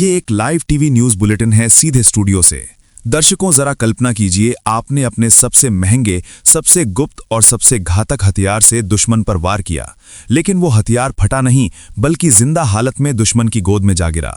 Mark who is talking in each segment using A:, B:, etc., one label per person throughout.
A: ये एक live TV news bulletin है सीधे स्टूडियो से। दर्शकों, जरा कल्पना कीजिए, आपने अपने सबसे महंगे, सबसे गुप्त और सबसे घातक हथियार से दुश्मन पर वार किया, लेकिन वो हथियार फटा नहीं बल्कि जिंदा हालत में दुश्मन की गोद में जा गिरा।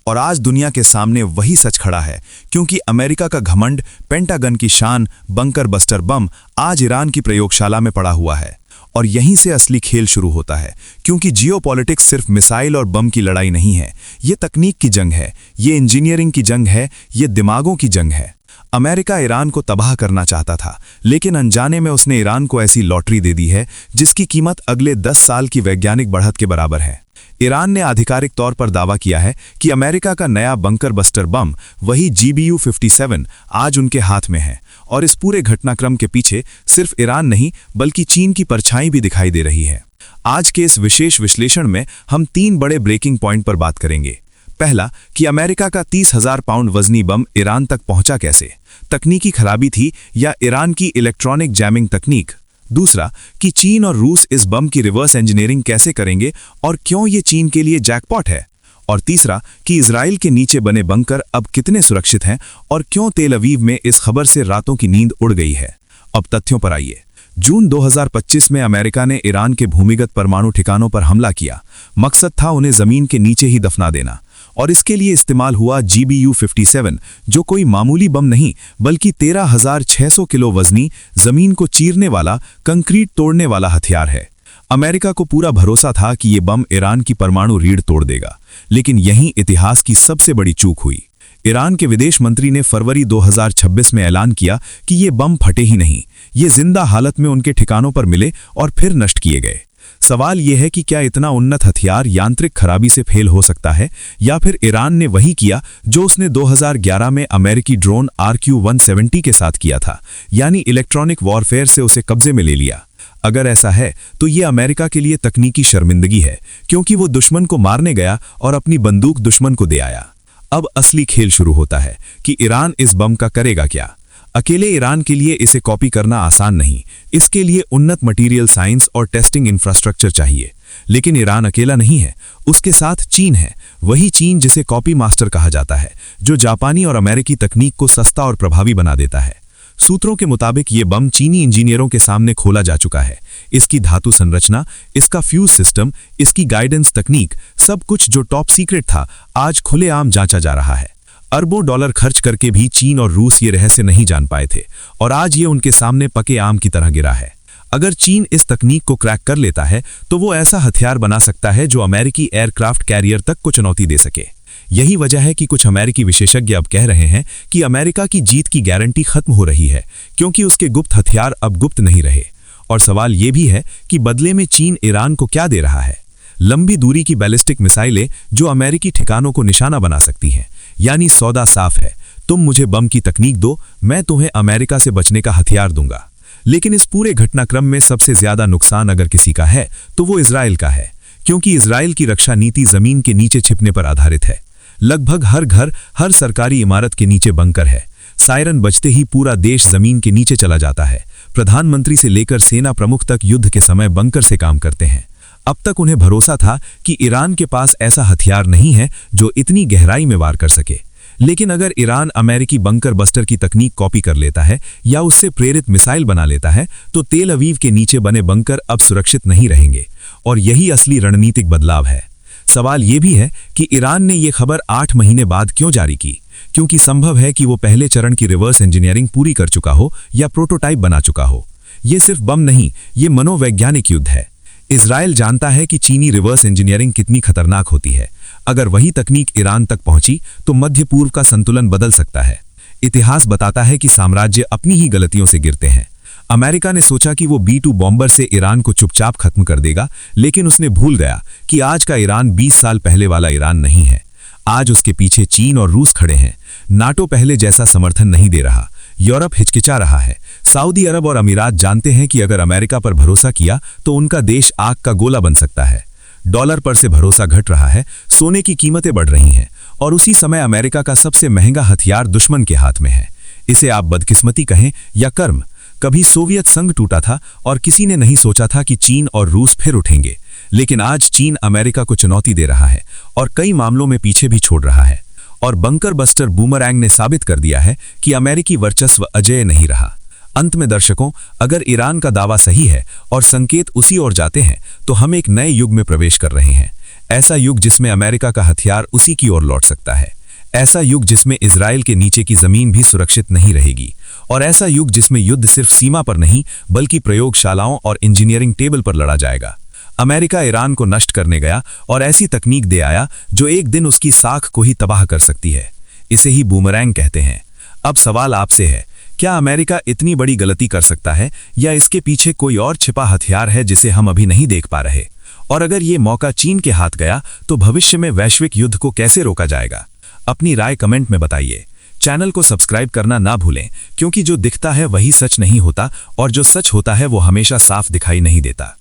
A: और आज दुनिया के सामने वही सच खड़ा है, क्योंकि अमेरिका का घमंड, पेंटागन की शान, बंकर बस्टर बम आज ईरान की प्रयोगशाला में पड़ा हुआ है। और यहीं से असली खेल शुरू होता है, क्योंकि जियोपॉलिटिक्स सिर्फ मिसाइल और बम की लड़ाई नहीं है, ये तकनीक की जंग है, ये इंजीनियरिंग की जंग है, ये दिमागों की जंग है। अमेरिका ईरान को तबाह करना चाहता था, लेकिन अनजाने में उसने ईरान को ऐसी लॉटरी दे दी है जिसकी कीमत अगले 10 साल की वैज्ञानिक बढ़त के बराबर है। ईरान ने आधिकारिक तौर पर दावा किया है कि अमेरिका का नया बंकर बस्टर बम, वही GBU-57, आज उनके हाथ में है। और इस पूरे घटनाक्रम के पीछे सिर्फ ईरान नहीं बल्कि चीन की परछाई भी दिखाई दे रही है। आज के इस विशेष विश्लेषण में हम 3 बड़े ब्रेकिंग पॉइंट पर बात करेंगे। पहला, कि अमेरिका का 30,000 पाउंड वजनी बम ईरान तक पहुंचा कैसे, तकनीकी खराबी थी या ईरान की इलेक्ट्रॉनिक जैमिंग तकनीक। दूसरा, कि चीन और रूस इस बम की रिवर्स इंजीनियरिंग कैसे करेंगे और क्यों ये चीन के लिए जैकपॉट है। और तीसरा, कि इजराइल के नीचे बने बंकर अब कितने सुरक्षित हैं और क्यों तेल अवीव में इस खबर से रातों की नींद उड़ गई है। अब तथ्यों पर आइए। जून 2025 में अमेरिका ने ईरान के भूमिगत परमाणु ठिकानों पर हमला किया। मकसद था उन्हें जमीन के नीचे ही दफना देना, और इसके लिए इस्तेमाल हुआ GBU-57, जो कोई मामूली बम नहीं बल्कि 13,600 किलो वजनी, जमीन को चीरने वाला, कंक्रीट तोड़ने वाला हथियार है। अमेरिका को पूरा भरोसा था कि ये बम ईरान की परमाणु रीढ़ तोड़ देगा, लेकिन यहीं इतिहास की सबसे बड़ी चूक हुई। ईरान के विदेश मंत्री ने फरवरी 2026 में ऐलान किया कि ये बम फटे ही नहीं, ये जिंदा हालत में उनके ठिकानों पर मिले और फिर नष्ट किए गए। सवाल यह है कि क्या इतना उन्नत हथियार यांत्रिक खराबी से फेल हो सकता है, या फिर ईरान ने वही किया जो उसने 2011 में अमेरिकी ड्रोन RQ-170 के साथ किया था, यानी इलेक्ट्रॉनिक वॉरफेयर से उसे कब्जे में ले लिया। अगर ऐसा है तो ये अमेरिका के लिए तकनीकी शर्मिंदगी है, क्योंकि वो दुश्मन को मारने गया और अपनी बंदूक दुश्मन को दे आया। अब असली खेल शुरू होता है कि ईरान इस बम का करेगा क्या। अकेले ईरान के लिए इसे कॉपी करना आसान नहीं, इसके लिए उन्नत मटेरियल साइंस और टेस्टिंग इंफ्रास्ट्रक्चर चाहिए। लेकिन ईरान अकेला नहीं है, उसके साथ चीन है, वही चीन जिसे कॉपी मास्टर कहा जाता है, जो जापानी और अमेरिकी तकनीक को सस्ता और प्रभावी बना देता है। सूत्रों के मुताबिक ये बम चीनी इंजीनियरों के सामने खोला जा चुका है। इसकी धातु संरचना, इसका फ्यूज सिस्टम, इसकी गाइडेंस तकनीक, सब कुछ जो टॉप सीक्रेट था, आज खुलेआम जांचा जा रहा है। अरबों डॉलर खर्च करके भी चीन और रूस ये रहस्य नहीं जान पाए थे, और आज ये उनके सामने पके आम की तरह गिरा है। अगर चीन इस तकनीक को क्रैक कर लेता है तो वो ऐसा हथियार बना सकता है जो अमेरिकी एयरक्राफ्ट कैरियर तक को चुनौती दे सके। यही वजह है कि कुछ अमेरिकी विशेषज्ञ अब कह रहे हैं कि अमेरिका की जीत की गारंटी खत्म हो रही है, क्योंकि उसके गुप्त हथियार अब गुप्त नहीं रहे। और सवाल ये भी है कि बदले में चीन ईरान को क्या दे रहा है। लंबी दूरी की बैलिस्टिक मिसाइलें जो अमेरिकी ठिकानों को निशाना बना सकती हैं, यानी सौदा साफ है, तुम मुझे बम की तकनीक दो, मैं तुम्हें अमेरिका से बचने का हथियार दूंगा। लेकिन इस पूरे घटनाक्रम में सबसे ज्यादा नुकसान अगर किसी का है तो वो इजराइल का है, क्योंकि इजराइल की रक्षा नीति जमीन के नीचे छिपने पर आधारित है। लगभग हर घर, हर सरकारी इमारत के नीचे बंकर है। सायरन बजते ही पूरा देश जमीन के नीचे चला जाता है। प्रधानमंत्री से लेकर सेना प्रमुख तक युद्ध के समय बंकर से काम करते हैं। अब तक उन्हें भरोसा था कि ईरान के पास ऐसा हथियार नहीं है जो इतनी गहराई में वार कर सके। लेकिन अगर ईरान अमेरिकी बंकर बस्टर की तकनीक कॉपी कर लेता है या उससे प्रेरित मिसाइल बना लेता है, तो तेल अवीव के नीचे बने बंकर अब सुरक्षित नहीं रहेंगे। और यही असली रणनीतिक बदलाव है। सवाल यह भी है कि ईरान ने यह खबर 8 महीने बाद क्यों जारी की, क्योंकि संभव है कि वो पहले चरण की रिवर्स इंजीनियरिंग पूरी कर चुका हो या प्रोटोटाइप बना चुका हो। यह सिर्फ बम नहीं, ये मनोवैज्ञानिक युद्ध है। इजराइल जानता है कि चीनी रिवर्स इंजीनियरिंग कितनी खतरनाक होती है। अगर वही तकनीक ईरान तक पहुंची तो मध्य पूर्व का संतुलन बदल सकता है। इतिहास बताता है कि साम्राज्य अपनी ही गलतियों से गिरते हैं। अमेरिका ने सोचा कि वो B-2 बॉम्बर से ईरान को चुपचाप खत्म कर देगा, लेकिन उसने भूल गया कि आज का ईरान 20 साल पहले वाला ईरान नहीं है। आज उसके पीछे चीन और रूस खड़े हैं। नाटो पहले जैसा समर्थन नहीं दे रहा, यूरोप हिचकिचा रहा है। सऊदी अरब और अमीरात जानते हैं कि अगर अमेरिका पर भरोसा किया तो उनका देश आग का गोला बन सकता है। डॉलर पर से भरोसा घट रहा है, सोने की कीमतें बढ़ रही हैं, और उसी समय अमेरिका का सबसे महंगा हथियार दुश्मन के हाथ में है। इसे आप बदकिस्मती कहें या कर्म। कभी सोवियत संघ टूटा था और किसी ने नहीं सोचा था कि चीन और रूस फिर उठेंगे, लेकिन आज चीन अमेरिका को चुनौती दे रहा है और कई मामलों में पीछे भी छोड़ रहा है। और बंकर बस्टर बूमरैंग ने साबित कर दिया है कि अमेरिकी वर्चस्व अजेय नहीं रहा। अंत में दर्शकों, अगर ईरान का दावा सही है और संकेत उसी ओर जाते हैं तो हम एक नए युग में प्रवेश कर रहे हैं। ऐसा युग जिसमें अमेरिका का हथियार उसी की ओर लौट सकता है। ऐसा युग जिसमें इजराइल के नीचे की जमीन भी सुरक्षित नहीं रहेगी। और ऐसा युग जिसमें युद्ध सिर्फ सीमा पर नहीं बल्कि प्रयोगशालाओं और इंजीनियरिंग टेबल पर लड़ा जाएगा। अमेरिका ईरान को नष्ट करने गया और ऐसी तकनीक दे आया जो एक दिन उसकी साख को ही तबाह कर सकती है। इसे ही बूमरैंग कहते हैं। अब सवाल आपसे है, क्या अमेरिका इतनी बड़ी गलती कर सकता है या इसके पीछे कोई और छिपा हथियार है जिसे हम अभी नहीं देख पा रहे? और अगर ये मौका चीन के हाथ गया तो भविष्य में वैश्विक युद्ध को कैसे रोका जाएगा? अपनी राय कमेंट में बताइए। चैनल को सब्सक्राइब करना ना भूलें, क्योंकि जो दिखता है वही सच नहीं होता और जो सच होता है वो हमेशा साफ दिखाई नहीं देता।